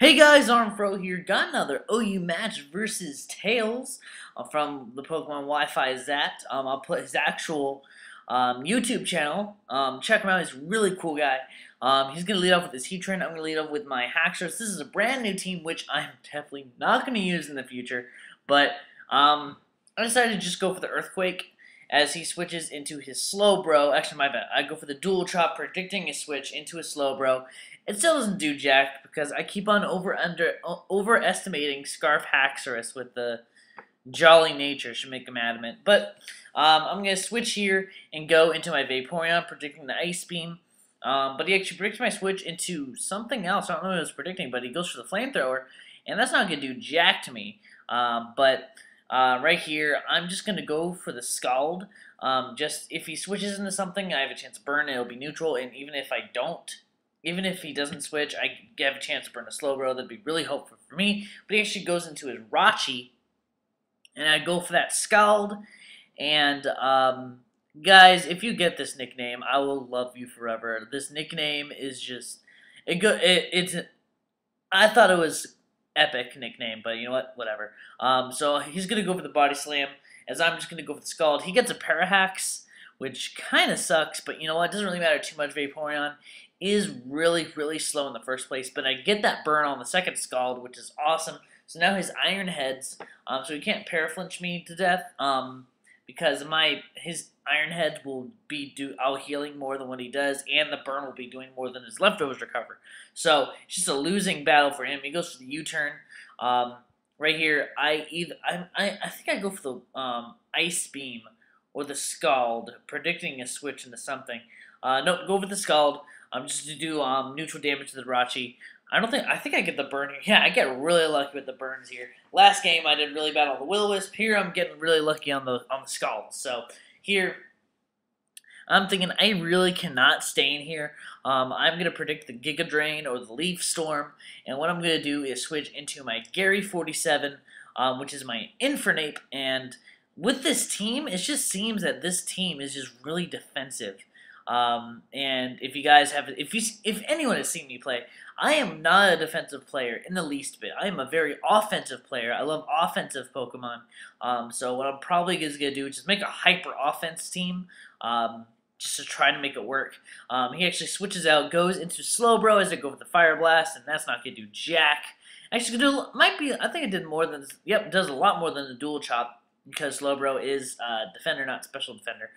Hey guys, Armedfro here. Got another OU match versus Tails from the Pokemon Wi-Fi Zat. I'll put his actual YouTube channel. Check him out. He's a really cool guy. He's going to lead off with his Heatran. I'm going to lead off with my Haxorus. This is a brand new team, which I'm definitely not going to use in the future. But I decided to just go for the Earthquake as he switches into his Slowbro. Actually, my bad. I go for the Dual Chop, predicting a switch into a Slowbro. It still doesn't do jack because I keep on overestimating Scarf Haxorus with the jolly nature should make him adamant. But I'm going to switch here and go into my Vaporeon, predicting the Ice Beam. But he actually predicts my switch into something else. I don't know what he was predicting, but he goes for the Flamethrower, and that's not going to do jack to me. Right here, I'm just going to go for the Scald. Just if he switches into something, I have a chance to burn. It'll be neutral, and even if I don't, even if he doesn't switch, I have a chance to burn a Slowbro. That'd be really helpful for me. But he actually goes into his Rachi, and I go for that Scald. And guys, if you get this nickname, I will love you forever. This nickname is just it's. I thought it was epic nickname, but you know what? Whatever. So he's gonna go for the Body Slam, as I'm just gonna go for the Scald. He gets a Parahax, which kind of sucks, but you know what? It doesn't really matter too much. Vaporeon is really slow in the first place, but I get that burn on the second Scald, which is awesome. So now his Iron Heads, so he can't Paraflinch me to death, because his Iron Heads will be out healing more than what he does, and the burn will be doing more than his leftovers recover. So it's just a losing battle for him. He goes for the U-turn. Right here, I think I go for the Ice Beam or the Scald, predicting a switch into something. Nope, go for the Scald. Just to do neutral damage to the Rachi. I think I get the burn here. Yeah, I get really lucky with the burns here. Last game I did really bad on the Will-O-Wisp. Here I'm getting really lucky on the Scald. So here I'm thinking I really cannot stay in here. I'm gonna predict the Giga Drain or the Leaf Storm, and what I'm gonna do is switch into my Gary 47, which is my Infernape. And with this team, it just seems that this team is just really defensive. And if you guys have, if anyone has seen me play, I am not a defensive player in the least bit. I am a very offensive player. I love offensive Pokemon. So what I'm probably just gonna do is just make a hyper offense team, just to try to make it work. He actually switches out, goes into Slowbro as I go with the Fire Blast, and that's not gonna do jack. Actually, I think it did more than, yep, does a lot more than the Dual Chop because Slowbro is defender, not special defender.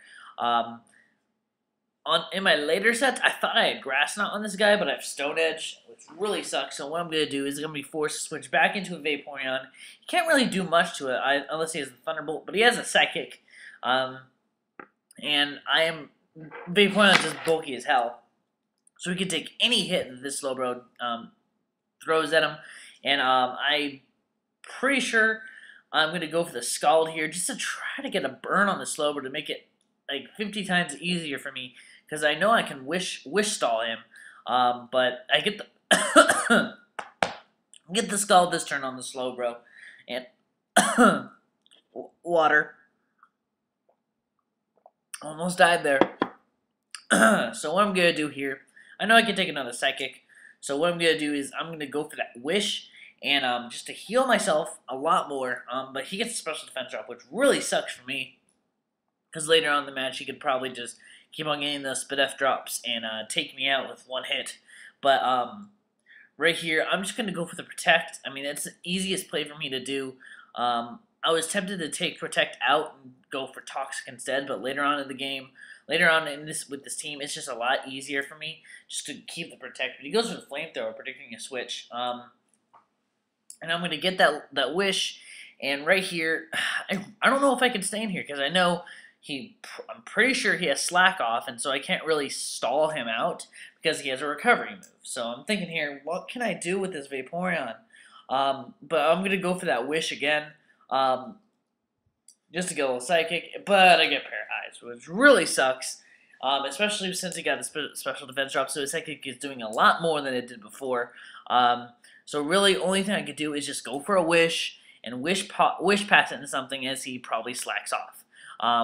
In my later sets, I thought I had Grass Knot on this guy, but I have Stone Edge, which really sucks. So what I'm going to do is I'm going to be forced to switch back into a Vaporeon. He can't really do much to it unless he has the Thunderbolt, but he has a Psychic. And Vaporeon is just bulky as hell. So he can take any hit that this Slowbro throws at him. And I'm pretty sure I'm going to go for the Scald here just to try to get a burn on the Slowbro to make it like 50 times easier for me. Because I know I can wish stall him, but I get the get the Scald this turn on the Slowbro, and water. Almost died there. So what I'm gonna do here, I know I can take another Psychic. So what I'm gonna do is I'm gonna go for that Wish, and just to heal myself a lot more. But he gets a special defense drop, which really sucks for me, because later on in the match he could probably just keep on getting the Spidef drops and take me out with one hit. But right here, I'm just going to go for the Protect. I mean, it's the easiest play for me to do. I was tempted to take Protect out and go for Toxic instead, but later on in the game, with this team, it's just a lot easier for me just to keep the Protect. But he goes for the Flamethrower, predicting a switch. And I'm going to get that Wish. And right here, I don't know if I can stay in here because I know I'm pretty sure he has Slack off, and so I can't really stall him out because he has a recovery move. So I'm thinking here, what can I do with this Vaporeon? But I'm going to go for that Wish again, just to get a little Psychic, but I get Paralyzed, which really sucks, especially since he got the special defense drop, so his Psychic is doing a lot more than it did before. So really, only thing I could do is just go for a Wish, and Wish pass it into something as he probably slacks off.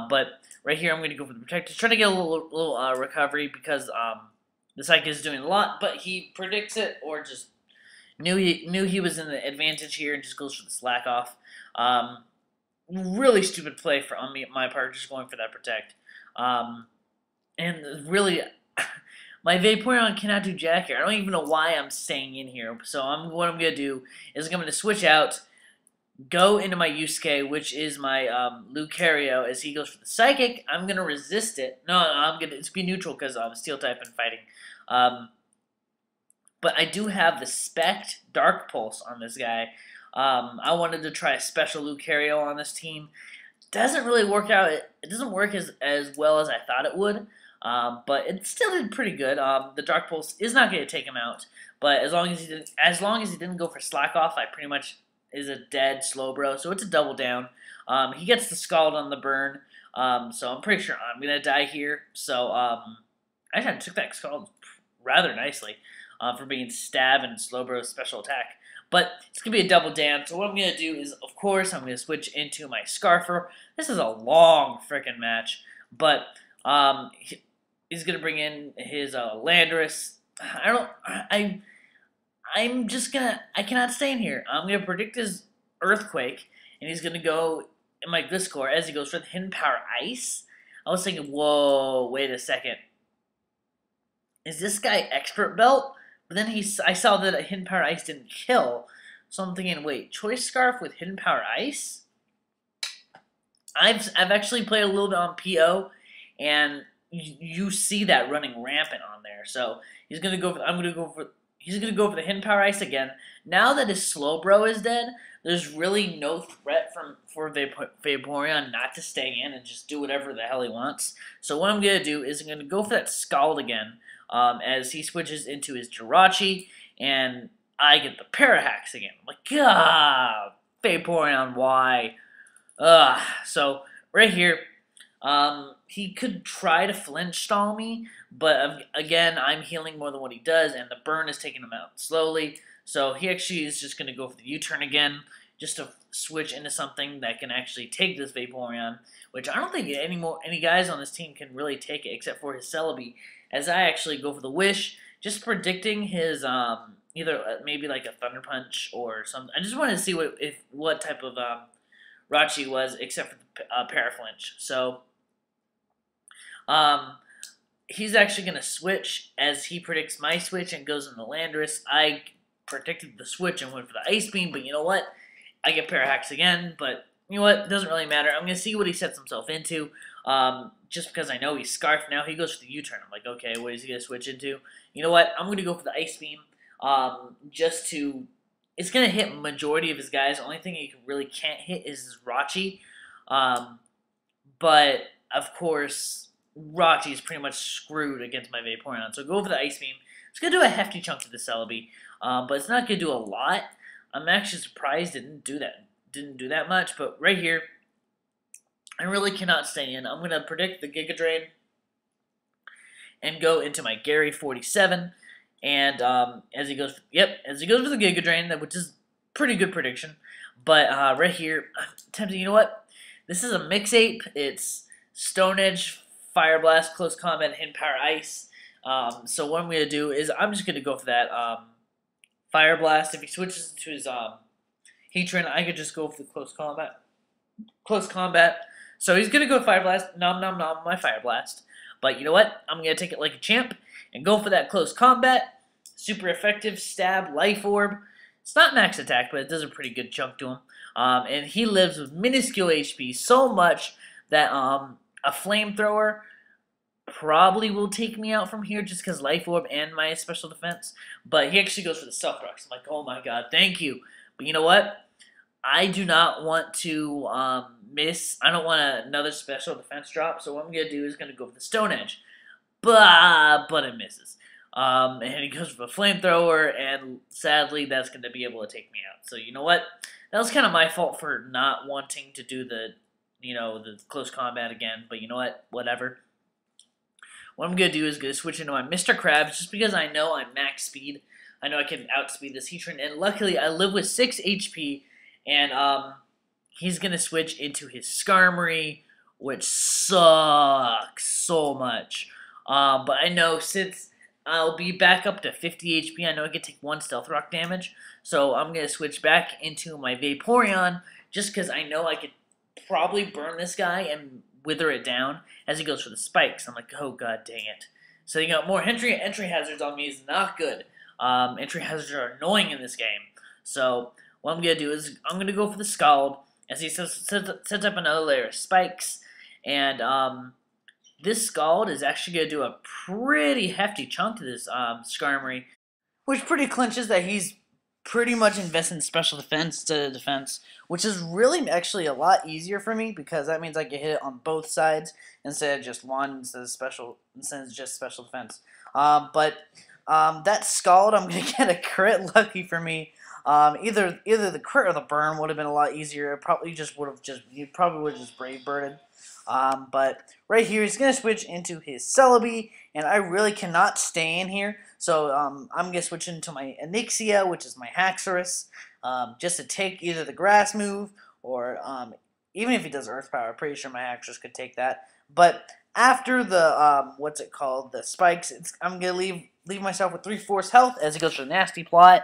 But right here, I'm going to go for the Protect. Just trying to get a little recovery because the Psychic is doing a lot, but he predicts it or just Knew he was in the advantage here and just goes for the slack off. Really stupid play on my part, just going for that protect. And really, my Vaporeon cannot do jack here. I don't even know why I'm staying in here. So what I'm gonna do is I'm gonna switch out, go into my Yusuke, which is my Lucario, as he goes for the Psychic. I'm gonna resist it. No, it's be neutral because I'm Steel type and fighting. But I do have the Spect Dark Pulse on this guy. I wanted to try a special Lucario on this team. Doesn't really work out. It doesn't work as well as I thought it would. But it still did pretty good. The Dark Pulse is not going to take him out, but as long as he didn't go for slack off, I pretty much is a dead Slowbro. So it's a double down. He gets the Scald on the burn. So I'm pretty sure I'm gonna die here. So actually I took that Scald rather nicely for being stab and Slowbro's special attack. But it's going to be a double down, so what I'm going to do is, of course, I'm going to switch into my Scarfer. This is a long frickin' match, but he's going to bring in his Landorus. I cannot stay in here. I'm going to predict his Earthquake, and he's going to go in my Gliscor as he goes for the Hidden Power Ice. I was thinking, whoa, wait a second. Is this guy Expert Belt? But then I saw that a Hidden Power Ice didn't kill, so I'm thinking, wait, Choice Scarf with Hidden Power Ice? I've actually played a little bit on PO, and you see that running rampant on there. So he's gonna go for he's gonna go for the Hidden Power Ice again. Now that his Slowbro is dead, there's really no threat for Vaporeon not to stay in and just do whatever the hell he wants. So what I'm gonna do is I'm gonna go for that Scald again. As he switches into his Jirachi, and I get the Parahax again. I'm like, ah, Vaporeon, why? So right here, he could try to flinch stall me, but again, I'm healing more than what he does, and the burn is taking him out slowly. So he actually is just going to go for the U-turn again, just to switch into something that can actually take this Vaporeon, which I don't think any guys on this team can really take it, except for his Celebi. As I actually go for the Wish, just predicting his either maybe like a Thunder Punch or something. I just wanted to see what type of Rachi was, except for the Paraflinch. So he's actually going to switch as he predicts my switch and goes into Landorus. I predicted the switch and went for the Ice Beam, but you know what? I get Parahax again, but you know what? It doesn't really matter. I'm going to see what he sets himself into. Just because I know he's Scarf now, he goes for the U-turn. I'm like, okay, what is he going to switch into? You know what? I'm going to go for the Ice Beam, it's going to hit majority of his guys. The only thing he really can't hit is his Rachi. But, of course, Rachi is pretty much screwed against my Vaporeon. So go for the Ice Beam. It's going to do a hefty chunk to the Celebi, but it's not going to do a lot. I'm actually surprised it didn't do that much, but right here, I really cannot stay in. I'm going to predict the Giga Drain and go into my Gary 47. And as he goes for the Giga Drain, which is pretty good prediction. But right here, I'm tempted. You know what? This is a Mix Ape. It's Stone Edge, Fire Blast, Close Combat, Hidden Power Ice. So what I'm going to do is I'm just going to go for that Fire Blast. If he switches to his Heatran, I could just go for the Close Combat. So he's going to go Fire Blast, nom nom nom, my Fire Blast. But you know what? I'm going to take it like a champ and go for that Close Combat. Super effective, Stab, Life Orb. It's not max attack, but it does a pretty good chunk to him. And he lives with minuscule HP so much that a Flamethrower probably will take me out from here just because Life Orb and my special defense. But he actually goes for the Stealth Rocks. I'm like, oh my god, thank you. But you know what? I do not want to miss. I don't want another special defense drop, so what I'm going to do is going to go for the Stone Edge. But it misses. And he goes for a Flamethrower, and sadly, that's going to be able to take me out. So you know what? That was kind of my fault for not wanting to do the Close Combat again, but you know what? Whatever. What I'm going to do is going to switch into my Mr. Krabs, just because I know I'm max speed. I know I can outspeed this Heatran, and luckily I live with 6 HP, and he's going to switch into his Skarmory, which sucks so much. But I know since I'll be back up to 50 HP. I know I can take 1 Stealth Rock damage, so I'm going to switch back into my Vaporeon just because I know I could probably burn this guy and wither it down as he goes for the spikes. I'm like, oh god dang it. So you got more entry hazards on me is not good. Entry hazards are annoying in this game. So what I'm going to do is I'm going to go for the Scald as he sets up another layer of spikes. And this Scald is actually going to do a pretty hefty chunk to this Skarmory, which pretty clinches that he's pretty much invested in special defense instead of defense, which is really actually a lot easier for me because that means I can hit it on both sides instead of just one instead of just special defense. But that Scald, I'm gonna get a crit. Lucky for me, either the crit or the burn would have been a lot easier. It probably you probably would have just brave birded. But right here, he's going to switch into his Celebi, and I really cannot stay in here. So I'm going to switch into my Onyxia, which is my Haxorus, just to take either the Grass move, or even if he does Earth Power, I'm pretty sure my Haxorus could take that. But after the, the spikes, I'm going to leave myself with 3/4 health as he goes for the Nasty Plot.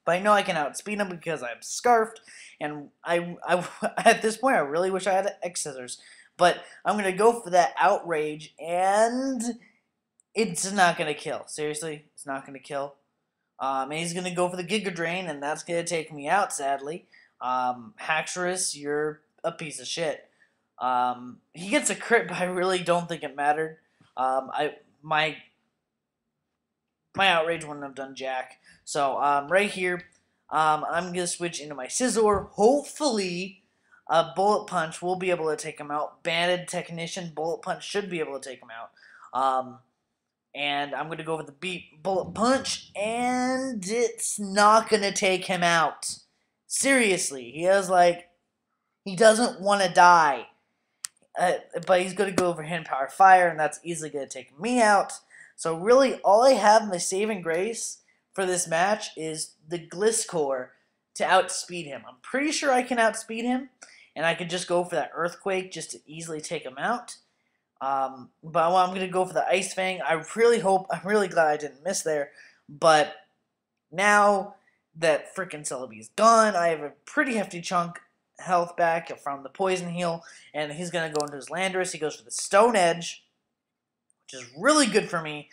But I know I can outspeed him because I'm Scarfed, and I at this point I really wish I had X-Scissors. But I'm going to go for that Outrage, and it's not going to kill. Seriously, it's not going to kill. And he's going to go for the Giga Drain, and that's going to take me out, sadly. Haxorus, you're a piece of shit. He gets a crit, but I really don't think it mattered. My Outrage wouldn't have done jack. So, right here, I'm going to switch into my Scizor. Hopefully, Bullet Punch will be able to take him out. Banded Technician, Bullet Punch should be able to take him out. And I'm going to go with the Bullet Punch, and it's not going to take him out. Seriously, he doesn't want to die. But he's going to go over Hidden Power Fire, and that's easily going to take me out. So really, all I have in my saving grace for this match is the Gliscor to outspeed him. I'm pretty sure I can outspeed him, and I could just go for that Earthquake just to easily take him out. But I'm going to go for the Ice Fang. I'm really glad I didn't miss there. But now that freaking Celebi is gone, I have a pretty hefty chunk health back from the Poison Heal, and he's going to go into his Landorus. He goes for the Stone Edge, which is really good for me,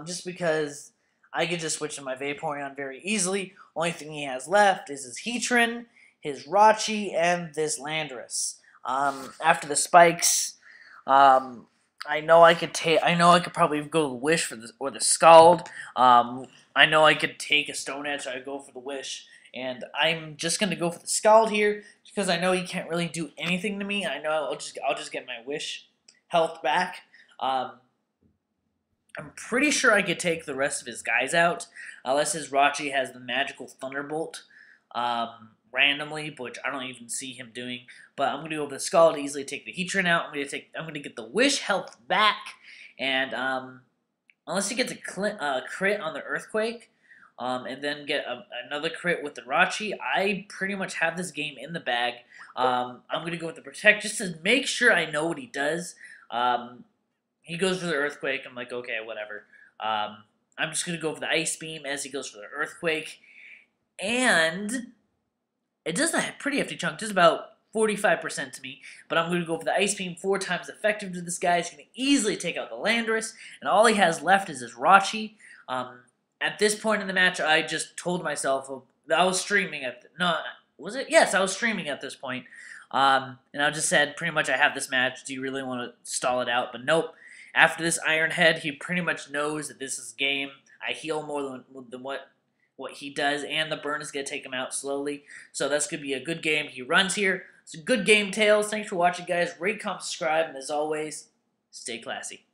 just because I could just switch to my Vaporeon very easily. Only thing he has left is his Heatran, his Rachi, and this Landorus. After the spikes, I know I could probably go the Wish or the Scald. I know I could take a Stone Edge, so I'd go for the Wish. And I'm just gonna go for the Scald here because I know he can't really do anything to me. I know I'll just get my Wish health back. I'm pretty sure I could take the rest of his guys out, unless his Rachi has the magical Thunderbolt randomly, which I don't even see him doing. But I'm gonna go with the Scald to easily take the Heatran out. I'm gonna get the Wish health back, and unless he gets a crit on the Earthquake, and then get another crit with the Rachi, I pretty much have this game in the bag. I'm gonna go with the Protect just to make sure I know what he does. He goes for the Earthquake. I'm like, okay, whatever. I'm just going to go for the Ice Beam as he goes for the Earthquake. And it does a pretty hefty chunk, just about 45% to me. But I'm going to go for the Ice Beam, 4 times effective to this guy. He's going to easily take out the Landorus. And all he has left is his Rachi. At this point in the match, I just told myself, I was streaming was it? Yes, I was streaming at this point. And I just said, pretty much, I have this match. Do you really want to stall it out? But nope. After this Iron Head, he pretty much knows that this is game. I heal more than what he does, and the burn is going to take him out slowly. So that's going to be a good game. He runs here. It's a good game, Tails. Thanks for watching, guys. Rate, comment, subscribe, and as always, stay classy.